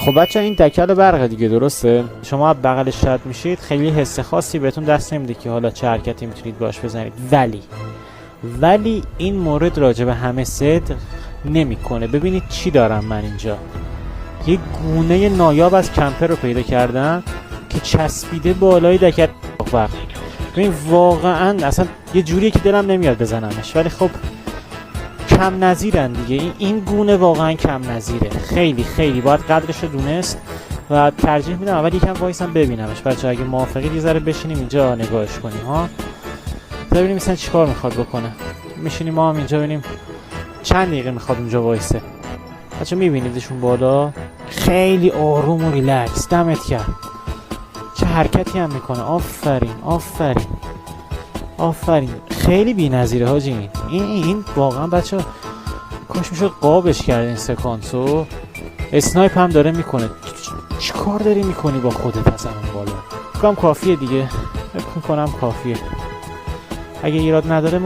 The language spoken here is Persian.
خب بچه این دکل برقه دیگه، درسته؟ شما بغلش رد میشید خیلی حس خاصی بهتون دست نمیده که حالا چه حرکتی میتونید باش بزنید، ولی این مورد راجع به همه صدق نمیکنه. ببینید چی دارم من اینجا، یه گونه نایاب از کمپر رو پیدا کردم که چسبیده بالای دکل برق. ببین واقعا اصلا یه جوریه که دلم نمیاد بزنمش، ولی خب کم نظیرن دیگه. این گونه واقعا کم نظیره، خیلی باید قدرش رو دونست و ترجیح میدم اول یکم وایسم ببینمش. بچه اگه موافقید یه ذره بشینیم اینجا نگاهش کنیم ها، ببینیم مثلا چیکار میخواد بکنه. میشینیم ما هم اینجا ببینیم چند دقیقه میخواد اونجا وایسه. بچه میبینیدشون بالا خیلی آروم و ریلکس. دمت کرد، چه حرکتی هم میکنه. آفرین خیلی بی‌نظیره حاجی. این واقعا بچه کاش میشد قابش کرد این سکانسو. اسنایپ هم داره میکنه. چی کار داری میکنی با خودت از اون بالا؟ فکرم کافیه دیگه، فکر میکنم کافیه. اگه ایراد نداره